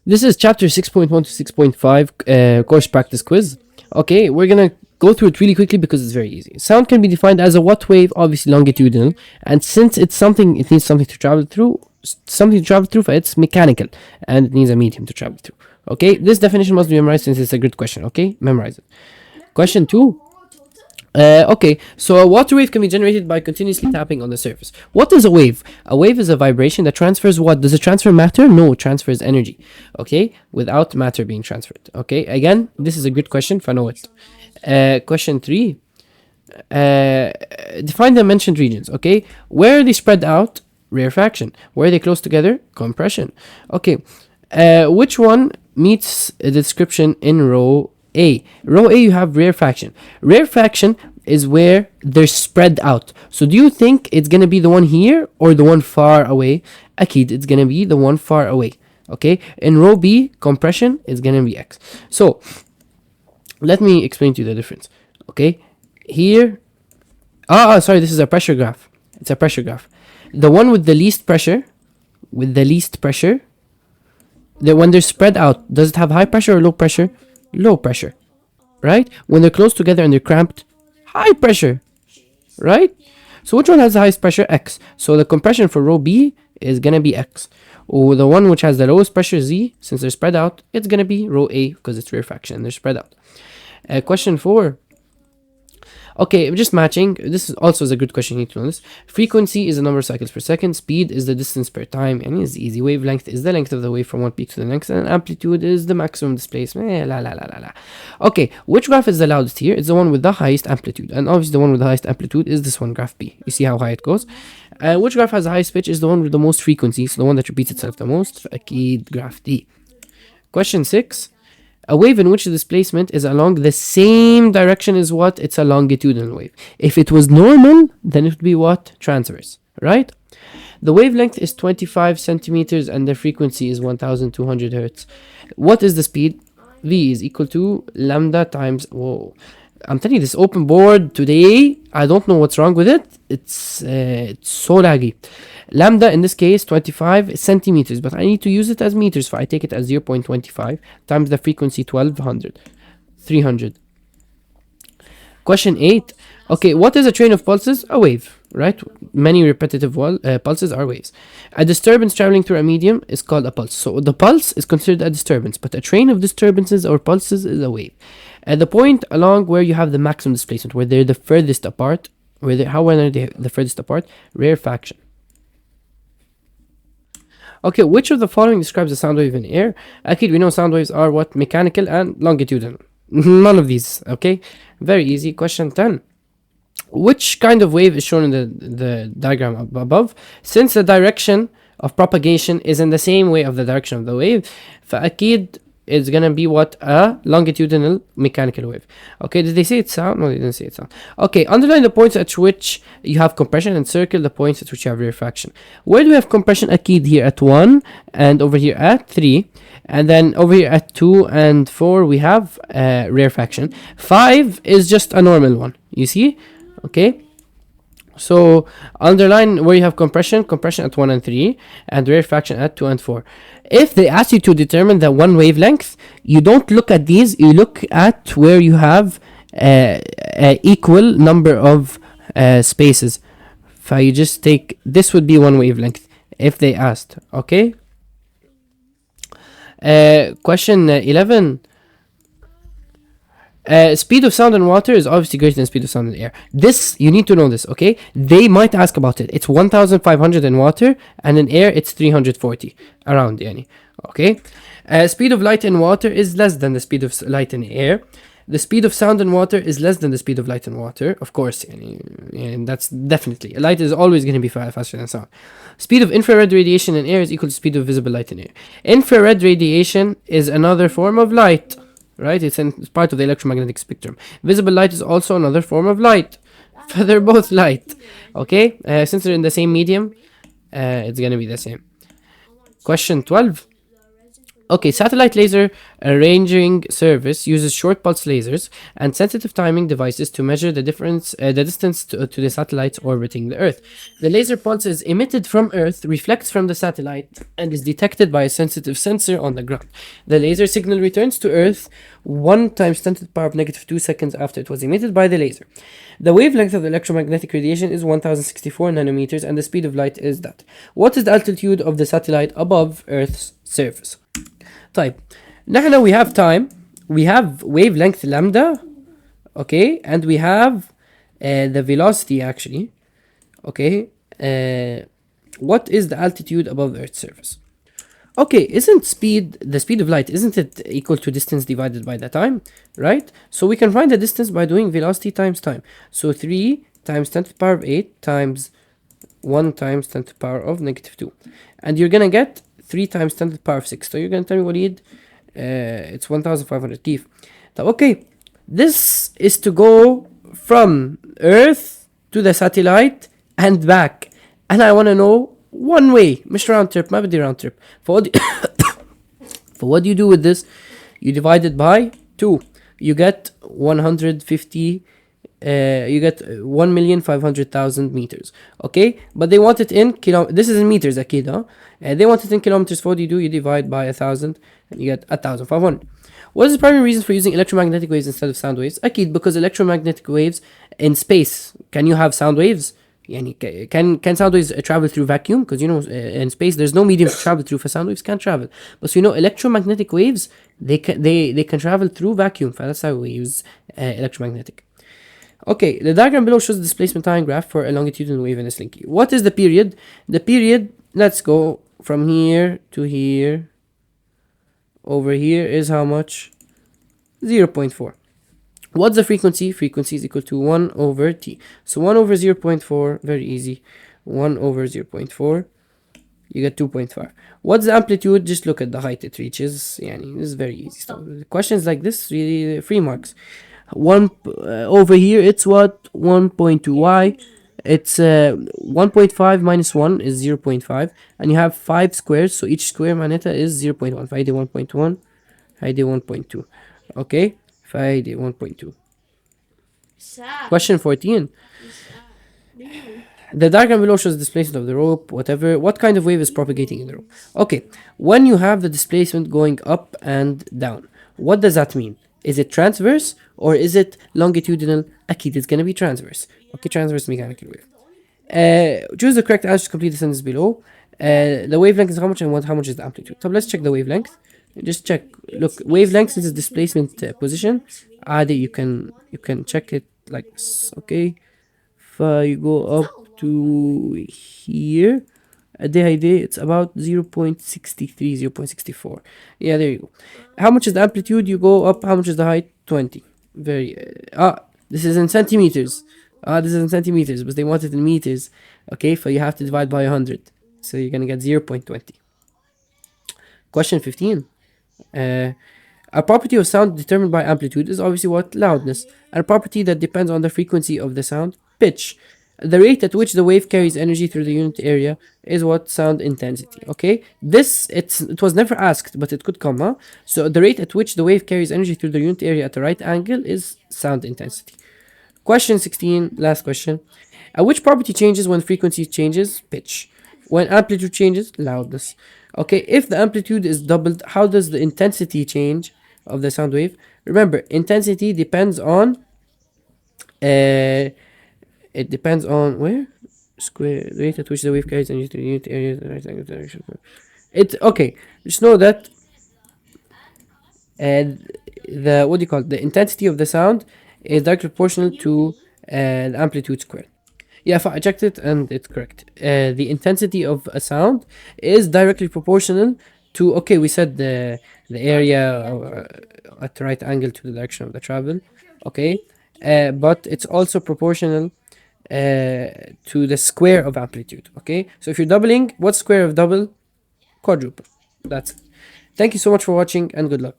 This is chapter 6.1 to 6.5 course practice quiz. Okay, we're gonna go through it really quickly because it's very easy. Sound can be defined as a what wave, obviously longitudinal, and since it's something, it needs something to travel through, it's mechanical, and it needs a medium to travel through. Okay, this definition must be memorized since it's a good question. Okay, memorize it. Question 2. Okay, so a water wave can be generated by continuously tapping on the surface. What is a wave? A wave is a vibration that transfers what? Does it transfer matter? No, it transfers energy. Okay, without matter being transferred. Okay, again, this is a good question, if I know it. Question 3. Define the mentioned regions. Okay, where are they spread out? Rarefaction. Where are they close together? Compression. Okay, which one meets the description in row A? Row A, you have rarefaction. Rarefaction is where they're spread out. So do you think it's gonna be the one here or the one far away? Akid, it's gonna be the one far away. Okay, in row B, compression is gonna be X. So let me explain to you the difference. Okay, here, sorry, this is a pressure graph. It's a pressure graph. The one with the least pressure, when they're spread out, does it have high pressure or low pressure? Low pressure, right? When they're close together and they're cramped, high pressure, right? So which one has the highest pressure? X. So the compression for row B is gonna be X. Or the one which has the lowest pressure, Z, since they're spread out, it's gonna be row A because it's rarefaction and they're spread out. Question 4. Okay, just matching. This is also a good question. You need to know this. Frequency is the number of cycles per second. Speed is the distance per time, and is easy. Wavelength is the length of the wave from one peak to the next, and amplitude is the maximum displacement. Okay, which graph is the loudest here? It's the one with the highest amplitude, and obviously the one with the highest amplitude is this one, graph B. You see how high it goes. Which graph has the highest pitch? Is the one with the most frequency, so the one that repeats itself the most. Akid, graph D. Question 6. A wave in which the displacement is along the same direction is what? It's a longitudinal wave. If it was normal, then it would be what? Transverse, right? The wavelength is 25 centimeters and the frequency is 1200 hertz. What is the speed? V is equal to lambda times, whoa. I'm telling you, this open board today, I don't know what's wrong with it. It's so laggy. Lambda in this case 25 centimeters, but I need to use it as meters, so I take it as 0.25 times the frequency 300. Question 8. Okay, what is a train of pulses? A wave, right? Many repetitive pulses are waves. A disturbance traveling through a medium is called a pulse. So the pulse is considered a disturbance, but a train of disturbances or pulses is a wave. At the point along where you have the maximum displacement, where they're the furthest apart, how are they the furthest apart? Rarefaction. Okay, which of the following describes a sound wave in air? Actually, we know sound waves are what? Mechanical and longitudinal. None of these, okay? Very easy. Question 10. Which kind of wave is shown in the diagram above? Since the direction of propagation is in the same way of the direction of the wave, فأكيد it's gonna be what? A longitudinal mechanical wave. Okay, did they say it's sound? No, they didn't say it's sound. Okay, underline the points at which you have compression and circle the points at which you have rarefaction. Where do we have compression? Akid here at 1 and over here at 3. And then over here at 2 and 4 we have rarefaction. 5 is just a normal one. You see? Okay. So underline where you have compression at 1 and 3, and rarefaction at 2 and 4. If they ask you to determine the one wavelength, you don't look at these, you look at where you have equal number of spaces. So you just take, this would be one wavelength if they asked, okay? Question 11. Speed of sound in water is obviously greater than speed of sound in air. This, you need to know this, okay? They might ask about it. It's 1500 in water, and in air it's 340 around, yani. Okay? Speed of light in water is less than the speed of light in air. The speed of sound in water is less than the speed of light in water, of course, and that's definitely. Light is always going to be faster than sound. Speed of infrared radiation in air is equal to speed of visible light in air. Infrared radiation is another form of light. Right, it's part of the electromagnetic spectrum. Visible light is also another form of light. They're both light. Okay, since they're in the same medium, it's gonna be the same. Question 12. Okay, satellite laser arranging service uses short pulse lasers and sensitive timing devices to measure the distance to the satellites orbiting the Earth. The laser pulse is emitted from Earth, reflects from the satellite, and is detected by a sensitive sensor on the ground. The laser signal returns to Earth 1 times 10 to the power of negative 2 seconds after it was emitted by the laser. The wavelength of the electromagnetic radiation is 1064 nanometers, and the speed of light is that. What is the altitude of the satellite above Earth's surface? طيب نحن we have time, we have wavelength lambda, okay, and we have the velocity actually, okay. What is the altitude above Earth's surface? Okay, isn't the speed of light, isn't it equal to distance divided by the time, right? So we can find the distance by doing velocity times time. So 3 times 10 to the power of 8 times 1 times 10 to the power of negative 2. And you're gonna get 3 times 10 to the power of 6. So you're gonna tell me, Walid, it's 1500 كيف. Okay, this is to go from Earth to the satellite and back. And I wanna know one way, مش round trip, ما بدي round trip. For what do you do with this? You divide it by 2. You get 150, you get 1,500,000 meters. Okay, but they want it in kilometers. This is in meters, akid, huh? They want it in kilometers. For what do? You divide by 1,000 and you get 1,500. What is the primary reason for using electromagnetic waves instead of sound waves? Akid, because electromagnetic waves in space, can you have sound waves? Can sound waves travel through vacuum? Because in space there's no medium to travel through, for sound waves can't travel. But electromagnetic waves, they can travel through vacuum. That's how we use electromagnetic. Okay, the diagram below shows the displacement time graph for a longitudinal wave in a slinky. What is the period? The period, let's go from here to here. Over here is how much? 0.4. What's the frequency? Frequency is equal to 1 over t. So 1 over 0.4, very easy. 1 over 0.4, you get 2.5. What's the amplitude? Just look at the height it reaches. This is very easy stuff. Questions like this, really free marks. Over here, it's what? 1.2y. It's 1.5 minus 1 is 0.5. And you have 5 squares, so each square maneta is 0.1. فهيدي 1.1, هيدي 1.2. Okay, فهيدي 1.2. Question 14. The diagram below shows the displacement of the rope, whatever. What kind of wave is propagating in the rope? Okay, when you have the displacement going up and down, what does that mean? Is it transverse or is it longitudinal? Akid, it's gonna be transverse. Okay, transverse mechanical wave. Choose the correct answer to complete the sentence below. The wavelength is how much and how much is the amplitude. So let's check the wavelength. Just check. Look, wavelength is displacement position. You can check it like this. Okay, if you go up to here, it's about 0.63, 0.64. Yeah, there you go. How much is the amplitude? You go up. How much is the height? 20. Very this is in centimeters. This is in centimeters, but they want it in meters. Okay, so you have to divide by 100. So you're gonna get 0.20. Question 15. A property of sound determined by amplitude is obviously what? Loudness. And a property that depends on the frequency of the sound? Pitch. The rate at which the wave carries energy through the unit area is what? Sound intensity. Okay, it was never asked, but it could come, huh? So the rate at which the wave carries energy through the unit area at the right angle is sound intensity. Question 16, last question. Which property changes when frequency changes? Pitch. When amplitude changes? Loudness. Okay, if the amplitude is doubled, how does the intensity change of the sound wave? Remember, intensity depends on it depends on where? Square rate at which the wave carries energy to the unit area, the right angle direction. Okay, just know that the what do you call it? The intensity of the sound is directly proportional to the amplitude squared. Yeah, I checked it and it's correct. The intensity of a sound is directly proportional to, okay, we said the area at the right angle to the direction of the travel, okay, but it's also proportional to the square of amplitude, okay. So if you're doubling, what's square of double? Quadruple. That's it. Thank you so much for watching and good luck.